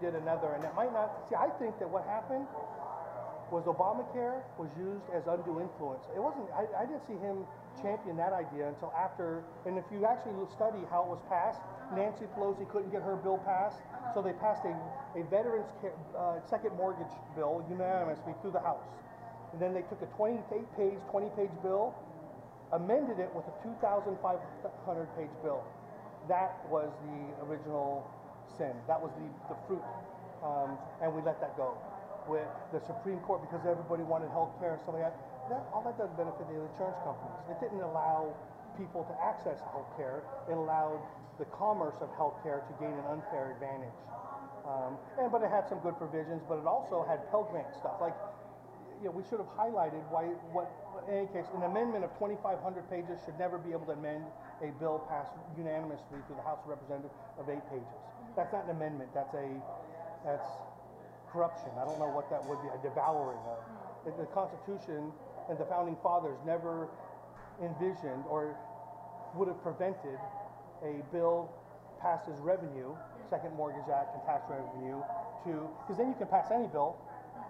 did another, and it might not. See, I think that what happened was Obamacare was used as undue influence. It wasn't. I didn't see him champion that idea until after. And if you actually study how it was passed, Nancy Pelosi couldn't get her bill passed, so they passed a veterans care, second mortgage bill unanimously through the House. And then they took a 20-page bill, amended it with a 2,500-page bill. That was the original sin. That was the fruit, and we let that go. With the Supreme Court, because everybody wanted health care and stuff like that, all that doesn't benefit the insurance companies. It didn't allow people to access health care. It allowed the commerce of health care to gain an unfair advantage. But it had some good provisions, but it also had Pell Grant stuff. Like, we should have highlighted in any case, an amendment of 2,500 pages should never be able to amend a bill passed unanimously through the House of Representatives of 8 pages. That's not an amendment. That's corruption. I don't know what that would be, a devouring of. The Constitution and the Founding Fathers never envisioned or would have prevented a bill passed as revenue, Second Mortgage Act and tax revenue, because then you can pass any bill.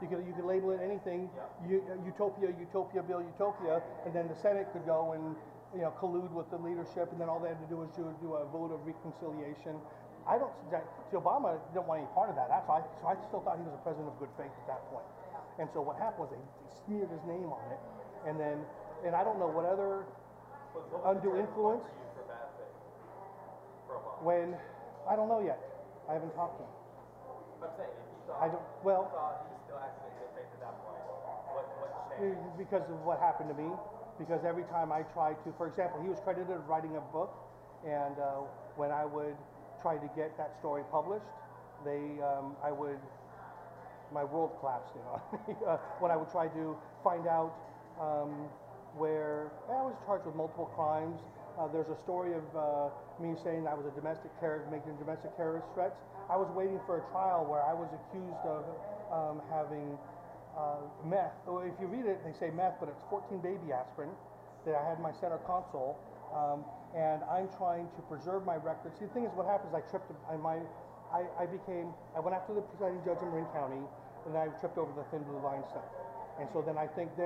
You could label it anything, utopia bill, and then the Senate could go and collude with the leadership, and then all they had to do was do a vote of reconciliation. Obama didn't want any part of that. So I still thought he was a president of good faith at that point. And so what happened was they smeared his name on it, and I don't know what other undue influence. For bad faith for Obama? When I don't know yet. I haven't talked to him. I'm saying if you thought he was still acting in good faith at that point, what changed? Because of what happened to me. Because every time I tried to, for example, he was credited with writing a book, and when I would try to get that story published, my world collapsed, when I would try to find out where I was charged with multiple crimes. There's a story of me saying I was a making domestic terrorist threats. I was waiting for a trial where I was accused of having meth. If you read it, they say meth, but it's 14 baby aspirin that I had in my center console. And I'm trying to preserve my records. See, the thing is, what happens? I went after the presiding judge in Marin County, and I tripped over the thin blue line stuff. And so then I think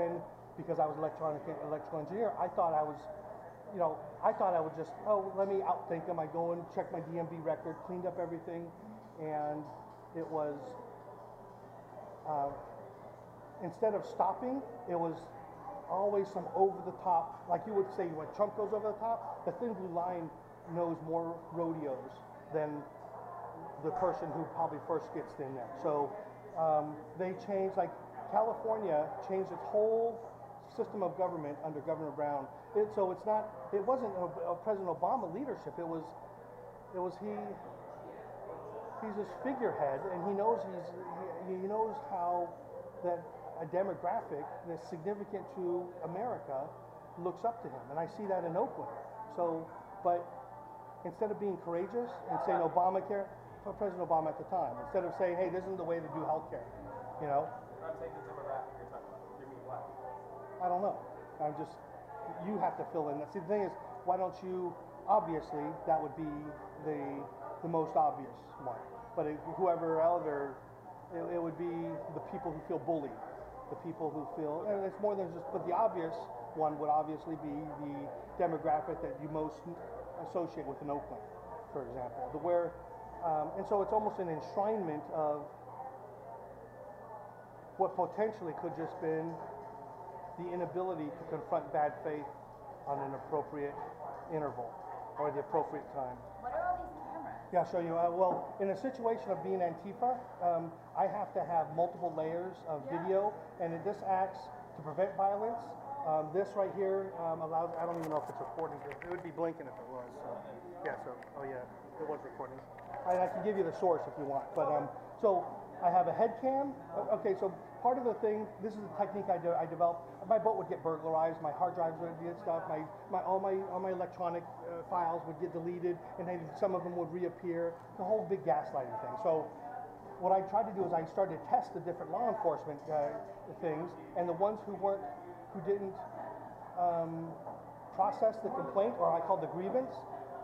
because I was electrical engineer, I thought I would just, let me outthink them. I go and check my DMV record, cleaned up everything, and it was, instead of stopping, it was always some over the top, like you would say when Trump goes over the top. The thin blue line knows more rodeos than the person who probably first gets in there. So they changed, like California changed its whole system of government under Governor Brown. It wasn't a President Obama leadership. He's this figurehead, and he knows how that a demographic that's significant to America looks up to him, and I see that in Oakland. So, but instead of being courageous and saying Obamacare, President Obama at the time, instead of saying, hey, this isn't the way to do healthcare, I'm saying the demographic you're talking about. You mean what? I don't know. You have to fill in that. See, the thing is, why don't you, obviously, that would be the most obvious one. But whoever elder, it would be the people who feel bullied. The people who feel, and it's more than just, but the obvious one would obviously be the demographic that you most associate with in Oakland, for example. And so it's almost an enshrinement of what potentially could just been the inability to confront bad faith on an appropriate interval or the appropriate time. What are all these cameras? Yeah, I'll show you. Well, in a situation of being Antifa, I have to have multiple layers of video, and this acts to prevent violence. This right here allows, I don't even know if it's recording. It would be blinking if it was. It was recording. I can give you the source if you want. But so I have a head cam. Okay, so part of the thing, this is the technique I developed. My boat would get burglarized, my hard drives would get stuff, all my electronic files would get deleted, and then some of them would reappear. The whole big gaslighting thing. So what I tried to do is I started to test the different law enforcement things, and the ones who didn't process the complaint, or I called the grievance,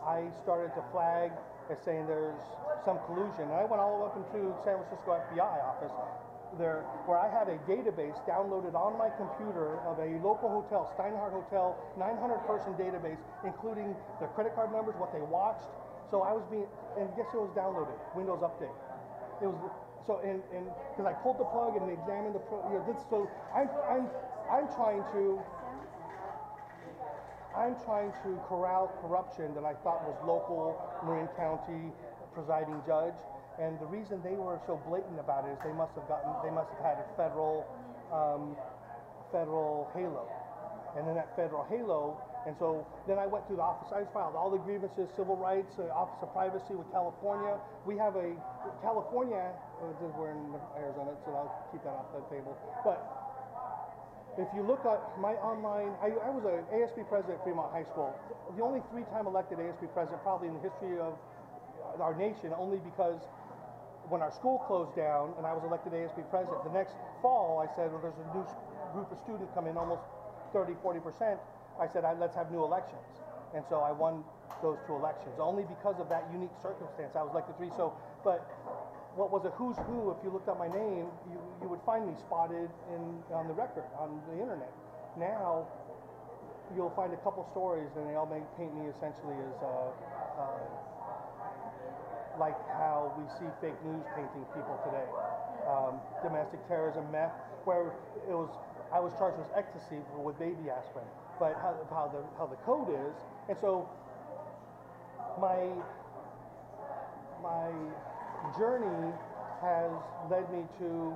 I started to flag as saying there's some collusion. And I went all the way up into San Francisco FBI office there, where I had a database downloaded on my computer of a local hotel, Steinhardt Hotel, 900-person database, including their credit card numbers, what they watched. So I was being, and guess who was downloaded? Windows Update. It was so, and because I pulled the plug and examined the so I'm trying to corral corruption that I thought was local, Marin County presiding judge. And the reason they were so blatant about it is they must have had a federal halo, and then that federal halo, and so then I went through the office. I filed all the grievances, civil rights, Office of Privacy with California. We have a California. We're in Arizona, so I'll keep that off the table. But if you look at my online, I was an ASB president at Fremont High School. The only 3-time elected ASB president probably in the history of our nation, only because when our school closed down and I was elected ASB president, the next fall I said, well, there's a new group of students come in, almost 30-40%. I said, let's have new elections. And so I won those 2 elections, only because of that unique circumstance. I was elected 3. So, but what was a who's who, if you looked up my name, you would find me spotted on the record, on the internet. Now, you'll find a couple stories and they all paint me essentially as like how we see fake news painting people today. Domestic terrorism, meth, where I was charged with ecstasy with baby aspirin, but how the code is, and so my journey has led me to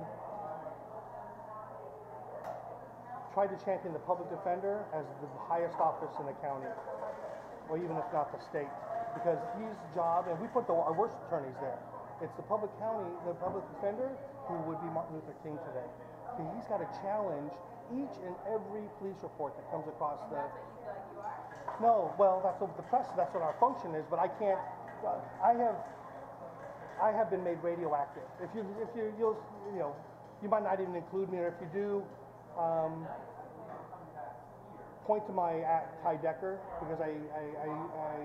try to champion the public defender as the highest office in the county, or even if not the state. Because his job, and we put our worst attorneys there. It's the public defender who would be Martin Luther King today. He's got to challenge each and every police report that comes across the. That's what you feel like you are? No, well, that's what the press. That's what our function is. But I can't. I have been made radioactive. If you might not even include me, or if you do. Point to my Ty Decker, because I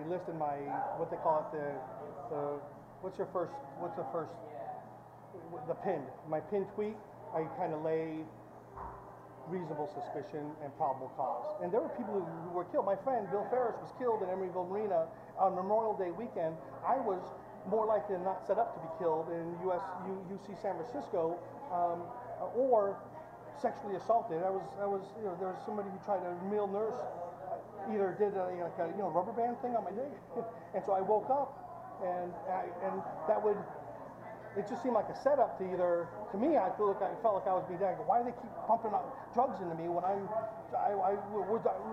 list in my, what they call it, the pinned, my pinned tweet, I kind of lay reasonable suspicion and probable cause. And there were people who were killed. My friend Bill Ferris was killed in Emeryville Marina on Memorial Day weekend. I was more likely than not set up to be killed in UC San Francisco, or sexually assaulted. There was somebody who tried, a male nurse, either did a rubber band thing on my dick, and so I woke up, and that would, it just seemed like a setup to either, to me, I felt like I was being done. Why do they keep pumping out drugs into me when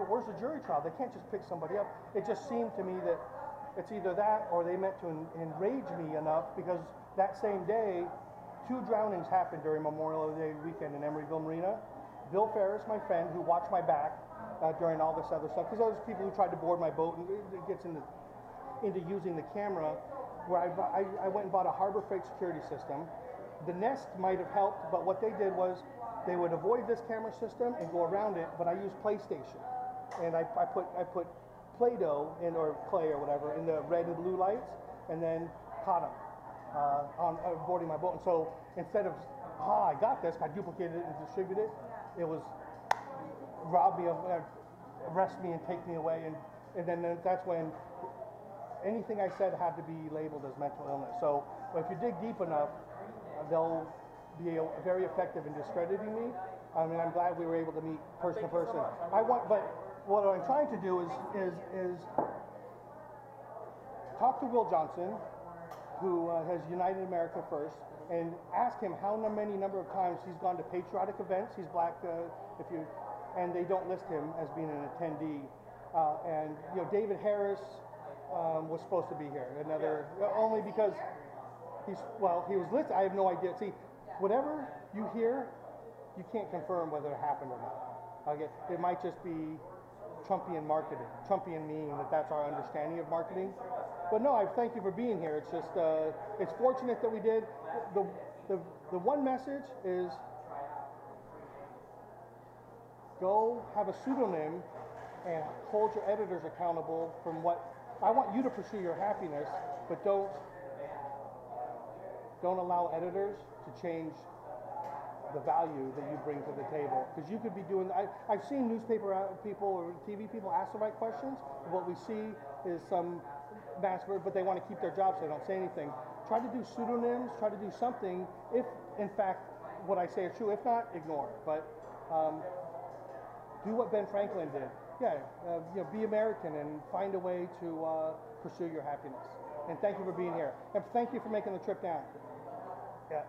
where's the jury trial? They can't just pick somebody up. It just seemed to me that it's either that or they meant to enrage me enough, because that same day, 2 drownings happened during Memorial Day weekend in Emeryville Marina. Bill Ferris, my friend, who watched my back during all this other stuff, because there's people who tried to board my boat, and it gets into using the camera, where I went and bought a Harbor Freight security system. The Nest might have helped, but what they did was they would avoid this camera system and go around it, but I used PlayStation. And I put Play-Doh or clay or whatever in the red and blue lights, and then caught them on boarding my boat. And so instead of, I got this, I duplicated it and distributed it, it was rob me of, arrest me and take me away, and then that's when anything I said had to be labeled as mental illness. So if you dig deep enough, they'll be very effective in discrediting me. I mean, I'm glad we were able to meet person to person. But what I'm trying to do is talk to Will Johnson, who has United America First, and ask him how many number of times he's gone to patriotic events. He's black, and they don't list him as being an attendee. And David Harris was supposed to be here. Only because he was listed. I have no idea. See, whatever you hear, you can't confirm whether it happened or not. Okay, it might just be Trumpian marketing. Trumpian meaning that's our understanding of marketing. But no, I thank you for being here. It's just, it's fortunate that we did. The one message is go have a pseudonym and hold your editors accountable from what I want you to pursue your happiness, but don't allow editors to change the value that you bring to the table. Because you could be doing, I've seen newspaper people or TV people ask the right questions. What we see is some mass, but they want to keep their jobs, so they don't say anything. Try to do pseudonyms, try to do something, if in fact what I say is true. If not, ignore it. But do what Ben Franklin did. Yeah, be American and find a way to pursue your happiness. And thank you for being here. And thank you for making the trip down. Yeah.